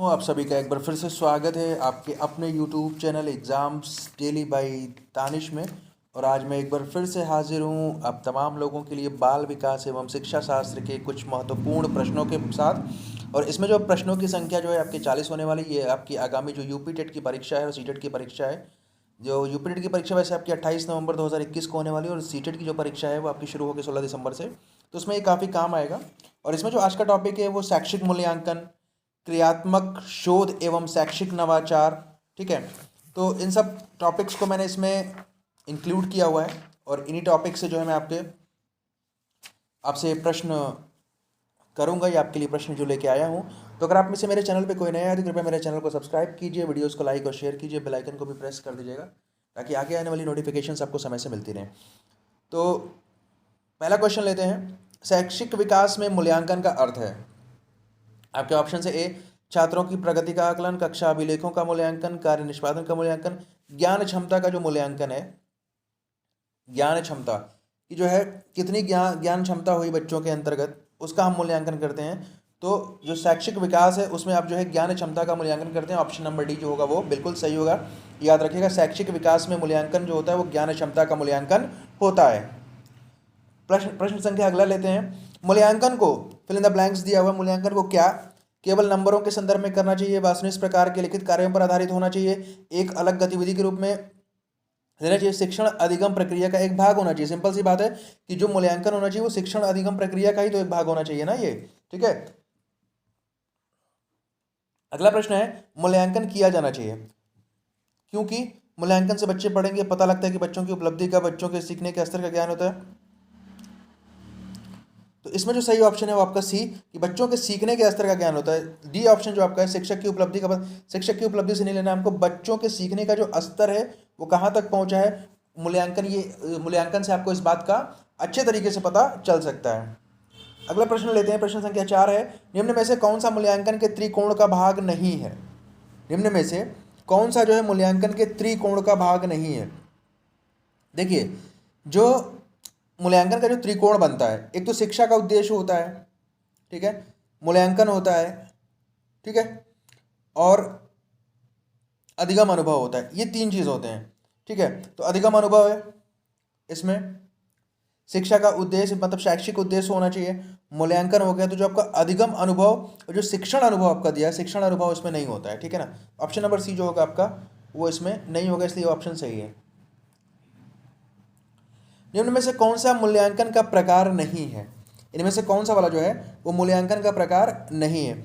आप सभी का एक बार फिर से स्वागत है आपके अपने YouTube channel exams daily by Danish में। और आज मैं एक बार फिर से हाजिर हूँ आप तमाम लोगों के लिए बाल विकास एवं शिक्षा शास्त्र के कुछ महत्वपूर्ण प्रश्नों के साथ। और इसमें जो प्रश्नों की संख्या जो है आपकी 40 होने वाली, ये आपकी आगामी जो यूपी टेट की परीक्षा है और सी टेट की परीक्षा है। जो यूपी टेट की परीक्षा वैसे आपकी 28 नवंबर 2021 को होने वाली है और सी टेट की जो परीक्षा है वो आपकी शुरू होगी 16 दिसंबर से। तो उसमें ये काफ़ी काम आएगा। और इसमें जो आज का टॉपिक है वो शैक्षिक मूल्यांकन, क्रियात्मक शोध एवं शैक्षिक नवाचार। ठीक है, तो इन सब टॉपिक्स को मैंने इसमें इंक्लूड किया हुआ है और इन्हीं टॉपिक से जो है मैं आपसे प्रश्न करूंगा, ये आपके लिए प्रश्न जो लेके आया हूं। तो अगर आप में से मेरे चैनल पे कोई नया है तो कृपया मेरे चैनल को सब्सक्राइब कीजिए, वीडियोस को लाइक और शेयर कीजिए, बेल आइकन को भी प्रेस कर दीजिएगा ताकि आगे आने वाली नोटिफिकेशंस आपको समय से मिलती रहें। तो पहला क्वेश्चन लेते हैं, शैक्षिक विकास में मूल्यांकन का अर्थ है। आपके ऑप्शन से ए छात्रों की प्रगति का आकलन, कक्षा अभिलेखों का मूल्यांकन, कार्य निष्पादन का मूल्यांकन, ज्ञान क्षमता का जो मूल्यांकन है, ज्ञान क्षमता की जो है कितनी ज्ञान क्षमता हुई बच्चों के अंतर्गत उसका हम मूल्यांकन करते हैं। तो जो शैक्षिक विकास है उसमें आप जो है ज्ञान क्षमता का मूल्यांकन करते हैं। ऑप्शन नंबर डी जो होगा वो बिल्कुल सही होगा। याद रखिएगा, शैक्षिक विकास में मूल्यांकन जो होता है वो ज्ञान क्षमता का मूल्यांकन होता है। प्रश्न संख्या अगला लेते हैं, मूल्यांकन को फिल इन द ब्लैंक्स दिया हुआ, मूल्यांकन को क्या केवल नंबरों के संदर्भ में करना चाहिए, वास्तविक प्रकार के लिखित कार्यों पर आधारित होना चाहिए, एक अलग गतिविधि के रूप में लेना चाहिए, शिक्षण अधिगम प्रक्रिया का एक भाग होना चाहिए। सिंपल सी बात है कि जो मूल्यांकन होना चाहिए वो शिक्षण अधिगम प्रक्रिया का ही तो एक भाग होना चाहिए ना ये। ठीक है, अगला प्रश्न है, मूल्यांकन किया जाना चाहिए क्योंकि मूल्यांकन से बच्चे पढ़ेंगे, पता लगता है कि बच्चों की उपलब्धि का, बच्चों के सीखने के स्तर का ज्ञान होता है। तो इसमें जो सही ऑप्शन है वो आपका सी, कि बच्चों के सीखने के स्तर का ज्ञान होता है। डी ऑप्शन जो आपका है शिक्षक की उपलब्धि का, शिक्षक की उपलब्धि से नहीं लेना हमको, बच्चों के सीखने का जो स्तर है वो कहाँ तक पहुँचा है, मूल्यांकन से आपको इस बात का अच्छे तरीके से पता चल सकता है। अगला प्रश्न लेते हैं, प्रश्न संख्या 4 है, निम्न में से कौन सा मूल्यांकन के त्रिकोण का भाग नहीं है। निम्न में से कौन सा जो है मूल्यांकन के त्रिकोण का भाग नहीं है। देखिए, जो मूल्यांकन का जो त्रिकोण बनता है, एक तो शिक्षा का उद्देश्य होता है, ठीक है, मूल्यांकन होता है, ठीक है, और अधिगम अनुभव होता है। ये तीन चीज होते हैं। ठीक है, तो अधिगम अनुभव है, इसमें शिक्षा का उद्देश्य मतलब शैक्षिक उद्देश्य होना चाहिए, मूल्यांकन हो गया। तो जो आपका अधिगम अनुभव और जो शिक्षण अनुभव आपका दिया है, शिक्षण अनुभव इसमें नहीं होता है। ठीक है ना, ऑप्शन नंबर सी जो होगा आपका वो इसमें नहीं होगा, इसलिए ऑप्शन सही है। निम्न में से कौन सा मूल्यांकन का प्रकार नहीं है, इनमें से कौन सा वाला जो है वो मूल्यांकन का प्रकार नहीं है।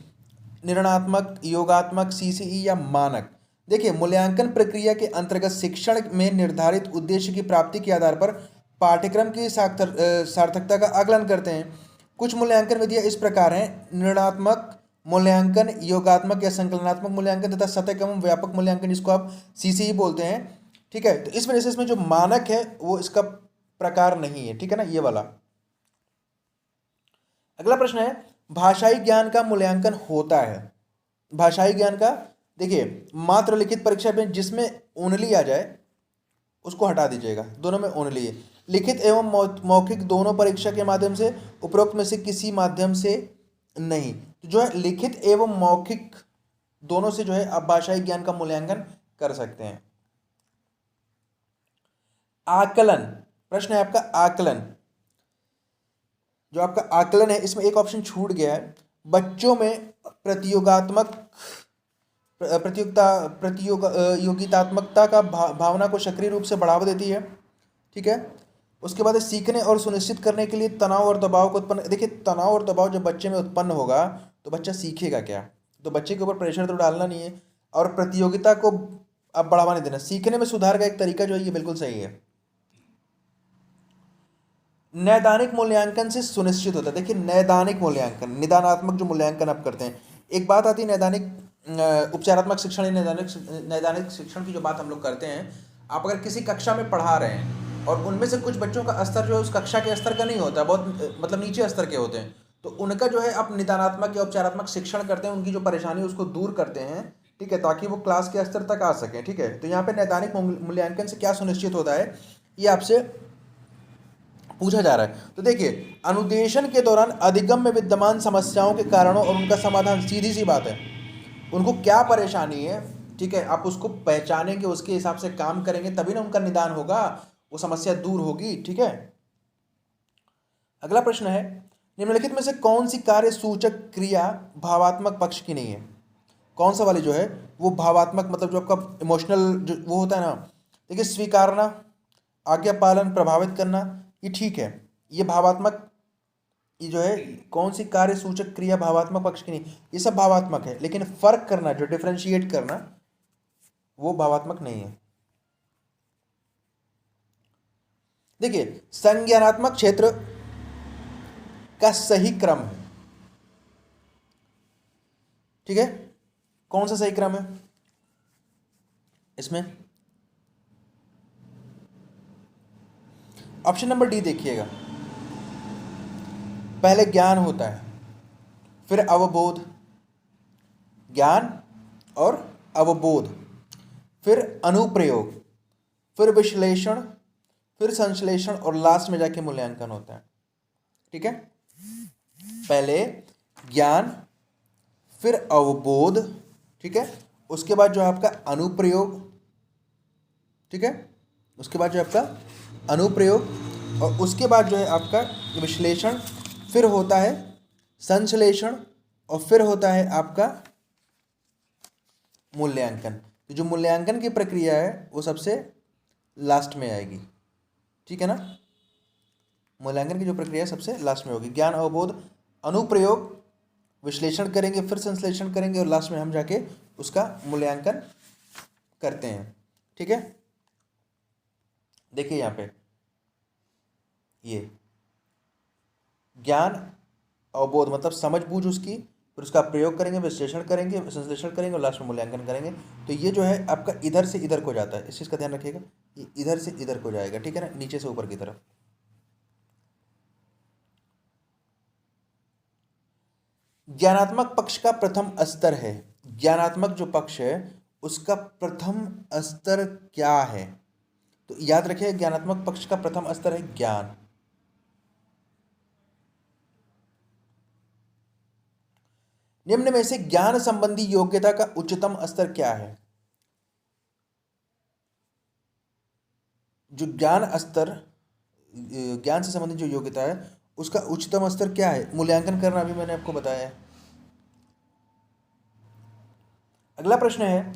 निर्णयात्मक, योगात्मक, सीसीई या मानक। देखिए, मूल्यांकन प्रक्रिया के अंतर्गत शिक्षण में निर्धारित उद्देश्य की प्राप्ति के आधार पर पाठ्यक्रम की सार्थकता का आकलन करते हैं। कुछ मूल्यांकन विधियां इस प्रकार हैं, निर्णयात्मक मूल्यांकन, योगात्मक या संकलनात्मक मूल्यांकन तथा सतत एवं व्यापक मूल्यांकन, जिसको आप सीसीई बोलते हैं। ठीक है, तो इस वजह से इसमें जो मानक है वो इसका प्रकार नहीं है। ठीक है ना, ये वाला। अगला प्रश्न है, भाषाई ज्ञान का मूल्यांकन होता है। भाषाई ज्ञान का, देखिए, मात्र लिखित परीक्षा में जिसमें ओनली आ जाए उसको हटा दीजिएगा, दोनों में ओनली है। लिखित एवं मौखिक दोनों परीक्षा के माध्यम से, उपरोक्त में से किसी माध्यम से नहीं। तो जो है लिखित एवं मौखिक दोनों से जो है आप भाषाई ज्ञान का मूल्यांकन कर सकते हैं। आकलन, प्रश्न है आपका आकलन। जो आपका आकलन है इसमें एक ऑप्शन छूट गया है, बच्चों में योगितात्मकता का भावना को सक्रिय रूप से बढ़ावा देती है। ठीक है, उसके बाद सीखने और सुनिश्चित करने के लिए तनाव और दबाव को उत्पन्न। देखिए, तनाव और दबाव जब बच्चे में उत्पन्न होगा तो बच्चा सीखेगा क्या, तो बच्चे के ऊपर प्रेशर तो डालना नहीं है और प्रतियोगिता को अब बढ़ावा नहीं देना। सीखने में सुधार का एक तरीका जो है ये बिल्कुल सही है। नैदानिक मूल्यांकन से सुनिश्चित होता है। देखिए, नैदानिक मूल्यांकन, निदानात्मक जो मूल्यांकन आप करते हैं, एक बात आती है नैदानिक उपचारात्मक शिक्षण, नैदानिक शिक्षण की जो बात हम लोग करते हैं। आप अगर किसी कक्षा में पढ़ा रहे हैं और उनमें से कुछ बच्चों का स्तर जो है उस कक्षा के स्तर का नहीं होता है, बहुत मतलब नीचे स्तर के होते हैं, तो उनका जो है आप निदानात्मक या उपचारात्मक शिक्षण करते हैं, उनकी जो परेशानी है उसको दूर करते हैं। ठीक है, ताकि वो क्लास के स्तर तक आ सकें। ठीक है, तो यहाँ पे नैदानिक मूल्यांकन से क्या सुनिश्चित होता है ये आपसे पूछा जा रहा है। तो देखिए, अनुदेशन के दौरान अधिगम में विद्यमान समस्याओं के कारणों और उनका समाधान, सीधी सी बात है, उनको क्या परेशानी है, ठीक है, आप उसको पहचानेंगे, उसके हिसाब से काम करेंगे, तभी ना उनका निदान होगा, वो समस्या दूर होगी, ठीक है। अगला प्रश्न है, निम्नलिखित में से कौन सी कार्य सूचक क्रिया भावात्मक पक्ष की नहीं है? कौन सा वाली जो है वो भावात्मक, मतलब जो आपका इमोशनल जो वो होता है ना, देखिए स्वीकारना, आज्ञा पालन, प्रभावित करना, ये ठीक है, ये भावात्मक, ये जो है कौन सी कार्य सूचक क्रिया भावात्मक पक्ष की नहीं, ये सब भावात्मक है, लेकिन फर्क करना, जो डिफरेंशिएट करना, वो भावात्मक नहीं है। देखिए संज्ञानात्मक क्षेत्र का सही क्रम है, ठीक है, कौन सा सही क्रम है इसमें? ऑप्शन नंबर डी देखिएगा, पहले ज्ञान होता है, फिर अवबोध, ज्ञान और अवबोध, फिर अनुप्रयोग, फिर विश्लेषण, फिर संश्लेषण और लास्ट में जाके मूल्यांकन होता है, ठीक है। पहले ज्ञान, फिर अवबोध, ठीक है, उसके बाद जो है आपका अनुप्रयोग, ठीक है, उसके बाद जो है आपका अनुप्रयोग, और उसके बाद जो है आपका विश्लेषण, फिर होता है संश्लेषण, और फिर होता है आपका मूल्यांकन। तो जो मूल्यांकन की प्रक्रिया है वो सबसे लास्ट में आएगी, ठीक है ना। मूल्यांकन की जो प्रक्रिया है सबसे लास्ट में होगी। ज्ञान, अवबोध, अनुप्रयोग, विश्लेषण करेंगे, फिर संश्लेषण करेंगे, और लास्ट में हम जाके उसका मूल्यांकन करते हैं, ठीक है। देखिए यहाँ पे ये ज्ञान अवबोध मतलब समझ बूझ उसकी, फिर उसका प्रयोग करेंगे, विश्लेषण करेंगे, संश्लेषण करेंगे, और लास्ट में मूल्यांकन करेंगे। तो ये जो है आपका इधर से इधर को जाता है, इस चीज़ का ध्यान रखिएगा, ये इधर से इधर को जाएगा, ठीक है ना, नीचे से ऊपर की तरफ। ज्ञानात्मक पक्ष का प्रथम स्तर है, ज्ञानात्मक जो पक्ष है उसका प्रथम स्तर क्या है? तो याद रखिए ज्ञानात्मक पक्ष का प्रथम स्तर है ज्ञान। निम्न में से ज्ञान संबंधी योग्यता का उच्चतम स्तर क्या है? जो ज्ञान स्तर, ज्ञान से संबंधित जो योग्यता है उसका उच्चतम स्तर क्या है? मूल्यांकन करना अभी मैंने आपको बताया है। अगला प्रश्न है,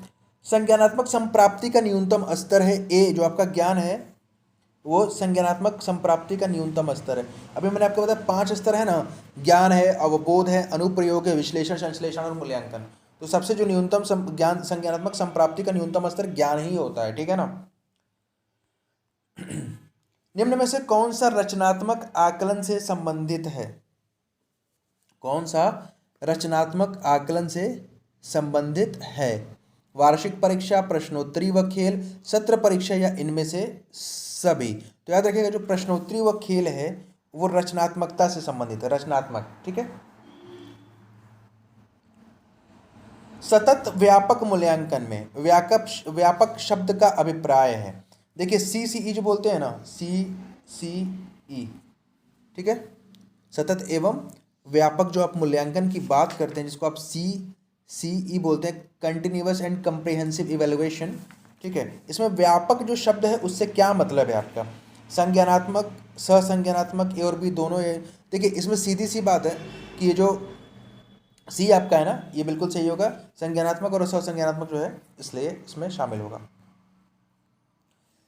संज्ञानात्मक संप्राप्ति का न्यूनतम स्तर है ए, जो आपका ज्ञान है वो संज्ञानात्मक संप्राप्ति का न्यूनतम स्तर है। अभी मैंने आपको बताया 5 स्तर है ना, ज्ञान है, अवबोध है, अनुप्रयोग है, विश्लेषण, संश्लेषण और मूल्यांकन। तो सबसे जो न्यूनतम ज्ञान संज्ञानात्मक संप्राप्ति का न्यूनतम स्तर ज्ञान ही होता है, ठीक है ना। निम्न में से कौन सा रचनात्मक आकलन से संबंधित है? कौन सा रचनात्मक आकलन से संबंधित है? वार्षिक परीक्षा, प्रश्नोत्तरी व खेल, सत्र परीक्षा, या इनमें से सभी? तो याद रखिएगा जो प्रश्नोत्तरी व खेल है वो रचनात्मकता से संबंधित है, रचनात्मक, ठीक है। सतत व्यापक मूल्यांकन में व्यापक शब्द का अभिप्राय है, देखिए CCE जो बोलते हैं ना, CCE, ठीक है, सतत एवं व्यापक जो आप मूल्यांकन की बात करते हैं जिसको आप CCE बोलते हैं, कंटिन्यूअस एंड कंप्रिहेंसिव इवैल्यूएशन, ठीक है। इसमें व्यापक जो शब्द है उससे क्या मतलब है आपका? संज्ञानात्मक, सहसंज्ञानात्मक, ए और बी दोनों है। देखिए इसमें सीधी सी बात है कि ये जो सी आपका है ना ये बिल्कुल सही होगा, संज्ञानात्मक और सहसंज्ञानात्मक जो है इसलिए इसमें शामिल होगा।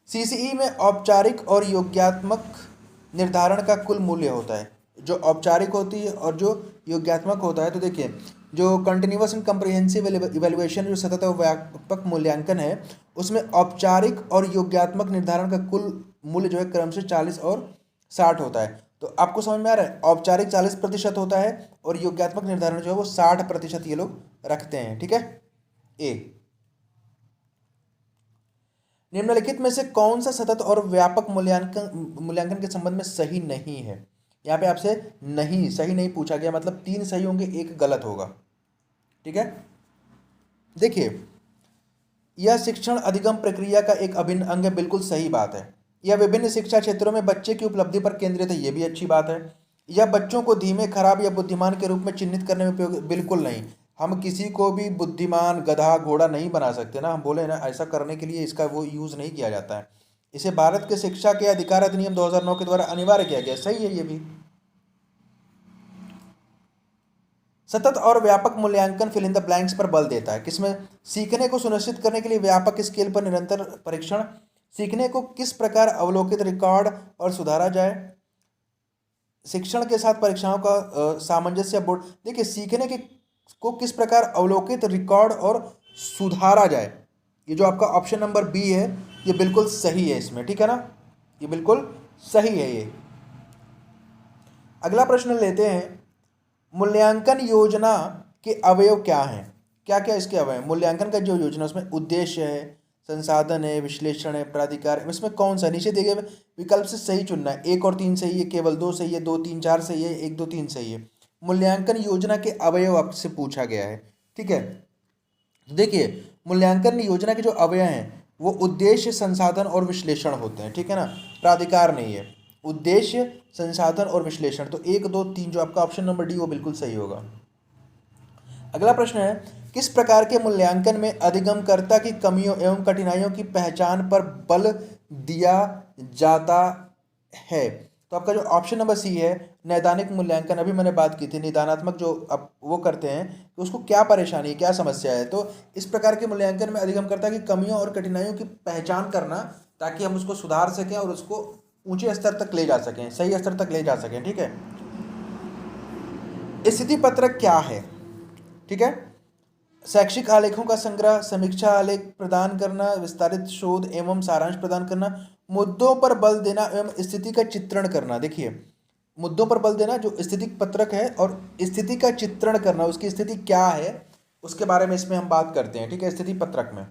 CCE में औपचारिक और योग्यात्मक निर्धारण का कुल मूल्य होता है, जो औपचारिक होती है और जो योग्यात्मक होता है। तो देखिए जो कंटिन्यूअस एंड कंप्रिहेंसिव इवैल्यूएशन जो सतत और व्यापक मूल्यांकन है उसमें औपचारिक और योग्यात्मक निर्धारण का कुल मूल्य जो है क्रमशः 40 और 60 होता है। तो आपको समझ में आ रहा है, औपचारिक 40% होता है और योग्यात्मक निर्धारण जो है वो 60% ये लोग रखते हैं, ठीक है। ए, निम्नलिखित में से कौन सा सतत और व्यापक मूल्यांकन के संबंध में सही नहीं है? यहाँ पे आपसे नहीं, सही नहीं पूछा गया, मतलब 3 सही होंगे, 1 गलत होगा, ठीक है। देखिए यह शिक्षण अधिगम प्रक्रिया का एक अभिन्न अंग है, बिल्कुल सही बात है। यह विभिन्न शिक्षा क्षेत्रों में बच्चे की उपलब्धि पर केंद्रित है, यह भी अच्छी बात है। यह बच्चों को धीमे, खराब या बुद्धिमान के रूप में चिन्हित करने में उपयोग, बिल्कुल नहीं। हम किसी को भी बुद्धिमान, गधा, घोड़ा नहीं बना सकते ना, हम बोले ना, ऐसा करने के लिए इसका वो यूज़ नहीं किया जाता है। इसे भारत के शिक्षा के अधिकार अधिनियम 2009 के द्वारा अनिवार्य किया गया। सही है ये भी। सतत और व्यापक मूल्यांकन फिल इन द ब्लैंक्स पर बल देता है। किसमें? सीखने को सुनिश्चित करने के लिए व्यापक स्केल पर निरंतर परीक्षण। सीखने को किस प्रकार अवलोकित, रिकॉर्ड और सुधारा जाए। शिक्षण के साथ परीक्षाओं का सामंजस्य बोर्ड। देखिए, सीखने के को किस प्रकार अवलोकित, रिकॉर्ड और सुधारा जाए, ये जो आपका ऑप्शन नंबर बी है ये बिल्कुल सही है इसमें, ठीक है ना, ये बिल्कुल सही है ये। अगला प्रश्न लेते हैं, मूल्यांकन योजना के अवयव क्या हैं? क्या क्या इसके अवयव? मूल्यांकन का जो योजना, उसमें उद्देश्य है, संसाधन है, विश्लेषण है, प्राधिकार है। इसमें कौन सा? नीचे दिए गए विकल्प से सही चुनना है। 1 और 3 सही है, केवल 2 सही है, 2, 3, 4 सही है, 1, 2, 3 सही है। मूल्यांकन योजना के अवयव आपसे पूछा गया है, ठीक है। देखिए, मूल्यांकन योजना के जो अवयव हैं वो उद्देश्य, संसाधन और विश्लेषण होते हैं, ठीक है ना, प्राधिकार नहीं है। उद्देश्य, संसाधन और विश्लेषण। तो 1, 2, 3 जो आपका ऑप्शन नंबर डी वो बिल्कुल सही होगा। अगला प्रश्न है, किस प्रकार के मूल्यांकन में अधिगमकर्ता की कमियों एवं कठिनाइयों की पहचान पर बल दिया जाता है? तो आपका जो ऑप्शन नंबर सी है, नैदानिक मूल्यांकन। अभी मैंने बात की थी, निदानात्मक जो अब वो करते हैं कि उसको क्या परेशानी है, क्या समस्या है। तो इस प्रकार के मूल्यांकन में अधिगमकर्ता की कमियों और कठिनाइयों की पहचान करना, ताकि हम उसको सुधार सकें और उसको ऊंचे स्तर तक ले जा सकें, सही स्तर तक ले जा सकें, ठीक है। स्थिति पत्रक क्या है? ठीक है, शैक्षिक आलेखों का संग्रह, समीक्षा आलेख प्रदान करना, विस्तारित शोध एवं सारांश प्रदान करना, मुद्दों पर बल देना एवं स्थिति का चित्रण करना। देखिए, मुद्दों पर बल देना जो स्थिति पत्रक है, और स्थिति का चित्रण करना, उसकी स्थिति क्या है उसके बारे में इसमें हम बात करते हैं, ठीक है, स्थिति पत्रक में।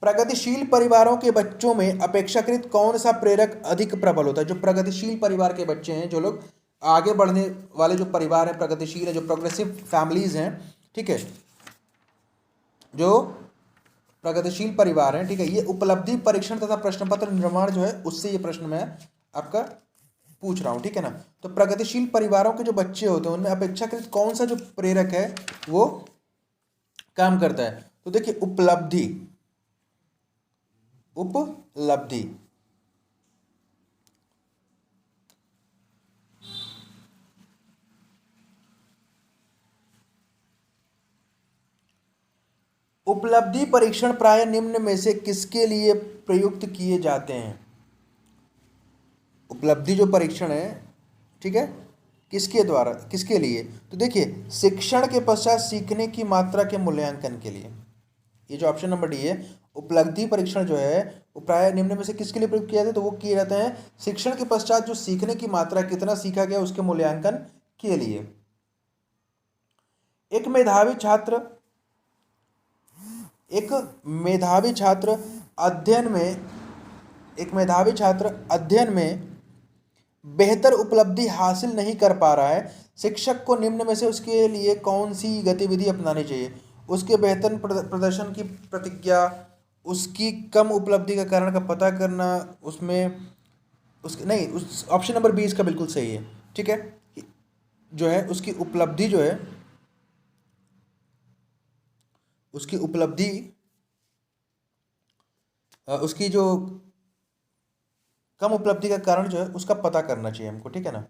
प्रगतिशील परिवारों के बच्चों में अपेक्षाकृत कौन सा प्रेरक अधिक प्रबल होता है? जो प्रगतिशील परिवार के बच्चे हैं, जो लोग आगे बढ़ने वाले जो परिवार हैं, प्रगतिशील है, जो प्रोग्रेसिव फैमिलीज हैं, ठीक है, जो प्रगतिशील परिवार हैं, ठीक है, ये उपलब्धि परीक्षण तथा प्रश्न पत्र निर्माण जो है उससे ये प्रश्न मैं आपका पूछ रहा हूँ, ठीक है ना। तो प्रगतिशील परिवारों के जो बच्चे होते हैं उनमें अपेक्षाकृत कौन सा जो प्रेरक है वो काम करता है? तो देखिए, उपलब्धि, उपलब्धि। उपलब्धि परीक्षण प्राय निम्न में से किसके लिए प्रयुक्त किए जाते हैं? उपलब्धि जो परीक्षण है, ठीक है, किसके द्वारा, किसके लिए? तो देखिए, शिक्षण के पश्चात सीखने की मात्रा के मूल्यांकन के लिए। ये जो ऑप्शन नंबर डी है, उपलब्धि परीक्षण जो है वो प्राय निम्न में से किसके लिए प्रयुक्त किया जाता है? तो वो किए जाते हैं शिक्षण के पश्चात जो सीखने की मात्रा, कितना सीखा गया, उसके मूल्यांकन के लिए। एक मेधावी छात्र, एक मेधावी छात्र अध्ययन में, एक मेधावी छात्र अध्ययन में बेहतर उपलब्धि हासिल नहीं कर पा रहा है, शिक्षक को निम्न में से उसके लिए कौन सी गतिविधि अपनानी चाहिए? उसके बेहतर प्रदर्शन की प्रतिज्ञा, उसकी कम उपलब्धि का कारण का पता करना, उसमें उसके नहीं, उस ऑप्शन नंबर बी इसका बिल्कुल सही है, ठीक है, जो है उसकी उपलब्धि जो है, उसकी उपलब्धि, उसकी जो कम उपलब्धि का कारण जो है उसका पता करना चाहिए हमको, ठीक है ना।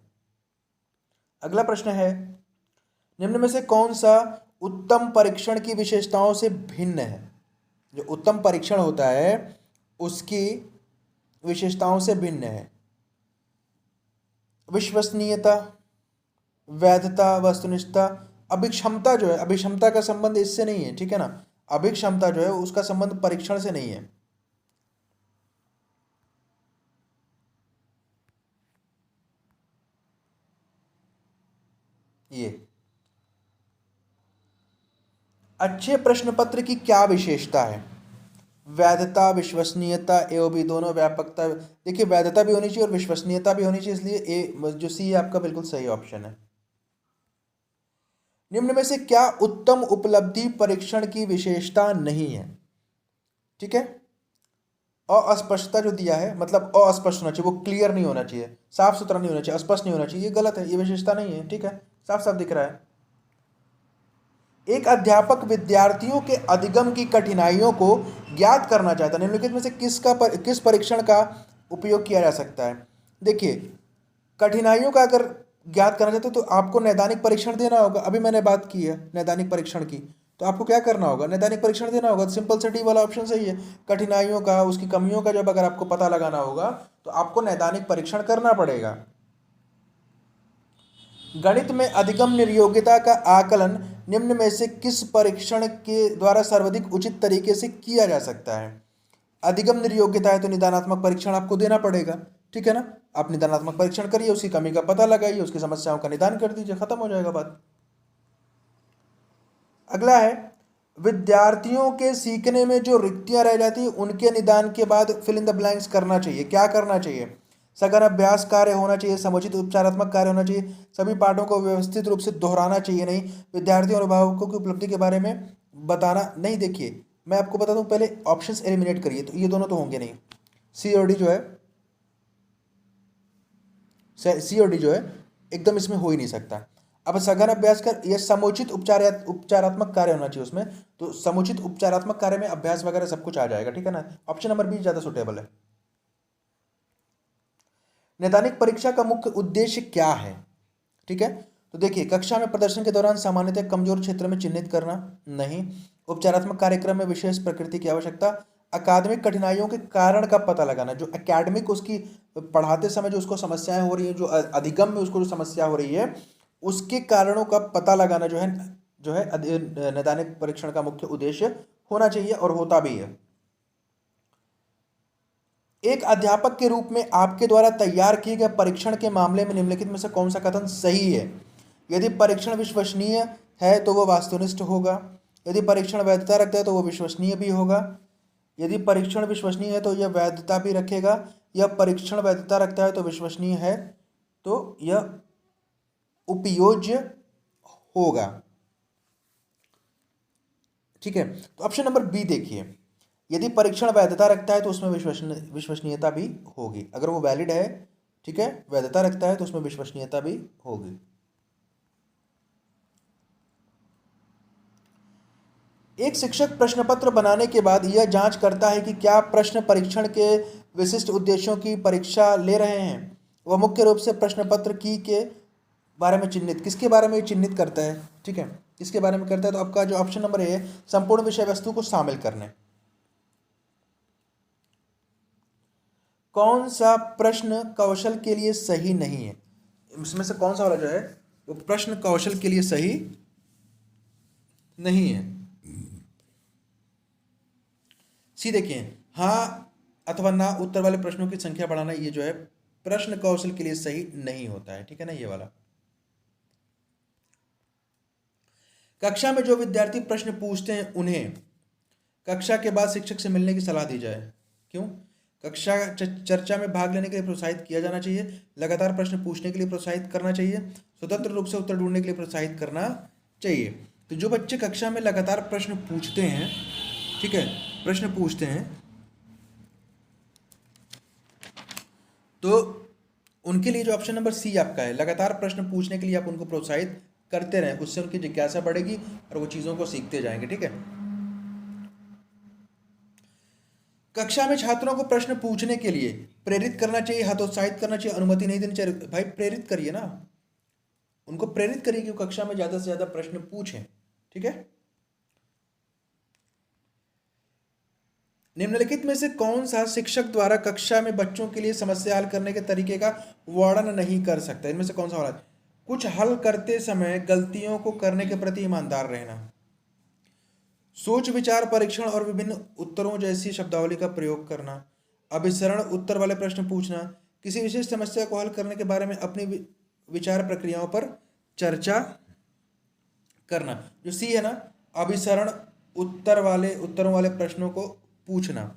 अगला प्रश्न है, निम्न में से कौन सा उत्तम परीक्षण की विशेषताओं से भिन्न है? जो उत्तम परीक्षण होता है उसकी विशेषताओं से भिन्न है। विश्वसनीयता, वैधता, वस्तुनिष्ठता, अभिक्षमता जो है, अभिक्षमता का संबंध इससे नहीं है, ठीक है ना, अभिक्षमता जो है उसका संबंध परीक्षण से नहीं है। ये अच्छे प्रश्न पत्र की क्या विशेषता है? वैधता, विश्वसनीयता, ए ओ बी दोनों, व्यापकता। देखिए, वैधता भी होनी चाहिए और विश्वसनीयता भी होनी चाहिए, इसलिए ए जो सी है आपका बिल्कुल सही ऑप्शन है। निम्न में से क्या उत्तम उपलब्धि परीक्षण की विशेषता नहीं है? ठीक है, अस्पष्टता जो दिया है, मतलब अस्पष्ट होना चाहिए, वो क्लियर नहीं होना चाहिए, साफ सुथरा नहीं होना चाहिए, अस्पष्ट नहीं होना चाहिए, ये गलत है, ये विशेषता नहीं है, ठीक है, साफ साफ दिख रहा है। एक अध्यापक विद्यार्थियों के अधिगम की कठिनाइयों को ज्ञात करना चाहता है। निम्नलिखित में से किस परीक्षण का उपयोग किया जा सकता है? देखिए, कठिनाइयों का अगर ज्ञात करना चाहते हो तो आपको नैदानिक परीक्षण देना होगा। अभी मैंने बात की है नैदानिक परीक्षण की, तो आपको क्या करना होगा? नैदानिक परीक्षण देना होगा। सिंपल से डी वाला ऑप्शन सही है। कठिनाइयों का, उसकी कमियों का जब अगर आपको पता लगाना होगा तो आपको नैदानिक परीक्षण करना पड़ेगा। गणित में अधिगम निर्योग्यता का आकलन निम्न में से किस परीक्षण के द्वारा सर्वाधिक उचित तरीके से किया जा सकता है? अधिगम निर्योग्यता है तो निदानात्मक परीक्षण आपको देना पड़ेगा, ठीक है ना। आप निदानात्मक परीक्षण करिए, उसकी कमी का पता लगाइए, उसकी समस्याओं का निदान कर दीजिए, खत्म हो जाएगा बात। अगला है, विद्यार्थियों के सीखने में जो रिक्तियां रह जाती है उनके निदान के बाद फिल इन द ब्लैंक्स करना चाहिए। क्या करना चाहिए? सघन अभ्यास कार्य होना चाहिए, समुचित उपचारात्मक कार्य होना चाहिए, सभी पाठों को व्यवस्थित रूप से दोहराना चाहिए नहीं, विद्यार्थियों और अभिभावकों की उपलब्धि के बारे में बताना नहीं। देखिए, मैं आपको बता दूं, पहले ऑप्शंस एलिमिनेट करिए, तो ये दोनों तो होंगे नहीं। सी और डी जो है, एकदम इसमें हो ही नहीं सकता। अब सघन अभ्यास कर, यह समुचित उपचारात्मक कार्य होना चाहिए उसमें, तो समुचित उपचारात्मक कार्य में अभ्यास वगैरह सब कुछ आ जाएगा, ठीक है ना। ऑप्शन नंबर बी ज्यादा सुटेबल है। नैदानिक परीक्षा का मुख्य उद्देश्य क्या है? ठीक है, तो देखिए, कक्षा में प्रदर्शन के दौरान सामान्यतः कमजोर क्षेत्र में चिन्हित करना नहीं, उपचारात्मक कार्यक्रम में विशेष प्रकृति की आवश्यकता, अकादमिक कठिनाइयों के कारण का पता लगाना, जो एकेडमिक उसकी पढ़ाते समय जो उसको समस्याएं हो रही है, जो अधिगम में उसको जो समस्या हो रही है, उसके कारणों का पता लगाना जो है नैदानिक परीक्षण का मुख्य उद्देश्य होना चाहिए और होता भी है। एक अध्यापक के रूप में आपके द्वारा तैयार किए गए परीक्षण के मामले में निम्नलिखित में से कौन सा कथन सही है? यदि परीक्षण विश्वसनीय है तो वह वस्तुनिष्ठ होगा, यदि परीक्षण वैधता रखता है तो वह विश्वसनीय भी होगा, यदि परीक्षण विश्वसनीय है तो यह वैधता भी रखेगा, यह परीक्षण वैधता रखता है तो विश्वसनीय है तो यह उपयोज्य होगा। ठीक है, तो ऑप्शन नंबर बी देखिए, यदि परीक्षण वैधता रखता है तो उसमें विश्वसनीयता भी होगी। अगर वो वैलिड है, ठीक है, वैधता रखता है तो उसमें विश्वसनीयता भी होगी। एक शिक्षक प्रश्न पत्र बनाने के बाद यह जांच करता है कि क्या प्रश्न परीक्षण के विशिष्ट उद्देश्यों की परीक्षा ले रहे हैं। वह मुख्य रूप से प्रश्न पत्र की के बारे में चिन्हित, किसके बारे में चिन्हित करता है? ठीक है, किसके बारे में करता है? तो आपका जो ऑप्शन नंबर है, संपूर्ण विषय वस्तु को शामिल करने। कौन सा प्रश्न कौशल के लिए सही नहीं है? इसमें से कौन सा वाला जो है वो प्रश्न कौशल के लिए सही नहीं है? सी देखिए, हाँ अथवा ना उत्तर वाले प्रश्नों की संख्या बढ़ाना, ये जो है प्रश्न कौशल के लिए सही नहीं होता है, ठीक है ना, ये वाला। कक्षा में जो विद्यार्थी प्रश्न पूछते हैं उन्हें कक्षा के बाद शिक्षक से मिलने की सलाह दी जाए। क्यों? कक्षा चर्चा में भाग लेने के लिए प्रोत्साहित किया जाना चाहिए, लगातार प्रश्न पूछने के लिए प्रोत्साहित करना चाहिए, स्वतंत्र रूप से उत्तर ढूंढने के लिए प्रोत्साहित करना चाहिए। तो जो बच्चे कक्षा में लगातार प्रश्न पूछते हैं, ठीक है, प्रश्न पूछते हैं, तो उनके लिए जो ऑप्शन नंबर सी आपका है, लगातार प्रश्न पूछने के लिए आप उनको प्रोत्साहित करते रहें, उससे उनकी जिज्ञासा बढ़ेगी और वो चीज़ों को सीखते जाएंगे। ठीक है, कक्षा में छात्रों को प्रश्न पूछने के लिए प्रेरित करना चाहिए, हतोत्साहित करना चाहिए, अनुमति नहीं देनी चाहिए। भाई प्रेरित करिए ना, उनको प्रेरित करिए कि कक्षा में ज़्यादा से ज़्यादा प्रश्न पूछें। ठीक है, निम्नलिखित में से कौन सा शिक्षक द्वारा कक्षा में बच्चों के लिए समस्या हल करने के तरीके का वर्णन नहीं कर सकता? इनमें से कौन सा वाला? कुछ हल करते समय गलतियों को करने के प्रति ईमानदार रहना, सोच विचार परीक्षण और विभिन्न उत्तरों जैसी शब्दावली का प्रयोग करना, अभिसरण उत्तर वाले प्रश्न पूछना, किसी विशेष समस्या को हल करने के बारे में अपनी विचार प्रक्रियाओं पर चर्चा करना। जो सी है ना, अभिसरण उत्तरों वाले प्रश्नों को पूछना।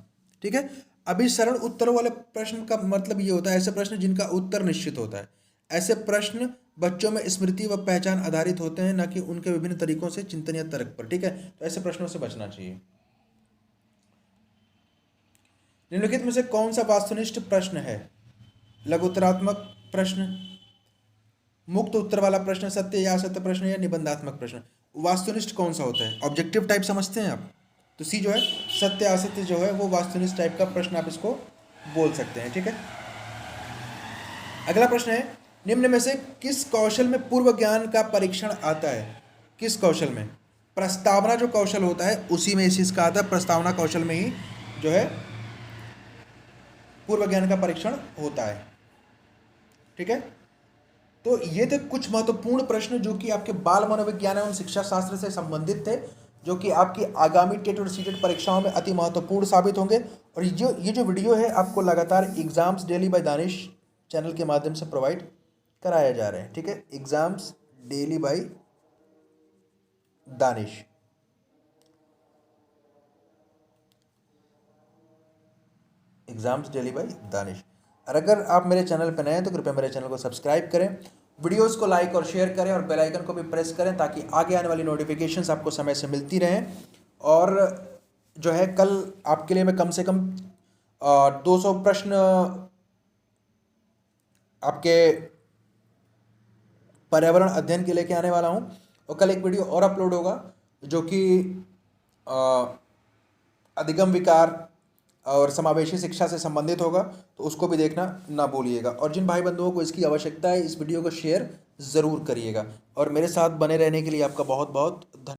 ठीक है, अभिसरण उत्तरों वाले प्रश्न का मतलब ये होता है ऐसे प्रश्न जिनका उत्तर निश्चित होता है। ऐसे प्रश्न बच्चों में स्मृति व पहचान आधारित होते हैं, न कि उनके विभिन्न तरीकों से चिंतन या तर्क पर। ठीक है, तो ऐसे प्रश्नों से बचना चाहिए। निम्नलिखित में से कौन सा वास्तुनिष्ठ प्रश्न है? लघुत्तरात्मक प्रश्न, मुक्त उत्तर वाला प्रश्न, सत्य या असत्य प्रश्न या निबंधात्मक प्रश्न। वास्तुनिष्ठ कौन सा होता है? ऑब्जेक्टिव टाइप समझते हैं आप? तो सी जो है सत्य असत्य जो है वो वास्तुनिष्ठ टाइप का प्रश्न आप इसको बोल सकते हैं, ठीक है। अगला प्रश्न है, निम्न में से किस कौशल में पूर्व ज्ञान का परीक्षण आता है? किस कौशल में? प्रस्तावना जो कौशल होता है उसी में इस चीज का आता है, प्रस्तावना कौशल में ही जो है पूर्व ज्ञान का परीक्षण होता है, ठीक है। तो ये थे कुछ महत्वपूर्ण प्रश्न जो कि आपके बाल मनोविज्ञान एवं शिक्षा शास्त्र से संबंधित थे, जो कि आपकी आगामी टेट और सीटेट परीक्षाओं में अति महत्वपूर्ण साबित होंगे। और ये जो वीडियो है आपको लगातार exams daily by Danish channel के माध्यम से प्रोवाइड कराया जा रहे हैं, ठीक है। Exams daily by Danish. Exams daily by Danish. और अगर आप मेरे चैनल पर नए हैं तो कृपया मेरे चैनल को सब्सक्राइब करें, वीडियोस को लाइक और शेयर करें और बेल आइकन को भी प्रेस करें ताकि आगे आने वाली नोटिफिकेशंस आपको समय से मिलती रहें। और जो है कल आपके लिए मैं कम से कम 200 प्रश्न आपके पर्यावरण अध्ययन के लेके आने वाला हूं। और कल एक वीडियो और अपलोड होगा जो कि अधिगम विकार और समावेशी शिक्षा से संबंधित होगा, तो उसको भी देखना ना भूलिएगा। और जिन भाई बंधुओं को इसकी आवश्यकता है इस वीडियो को शेयर ज़रूर करिएगा। और मेरे साथ बने रहने के लिए आपका बहुत बहुत धन्यवाद।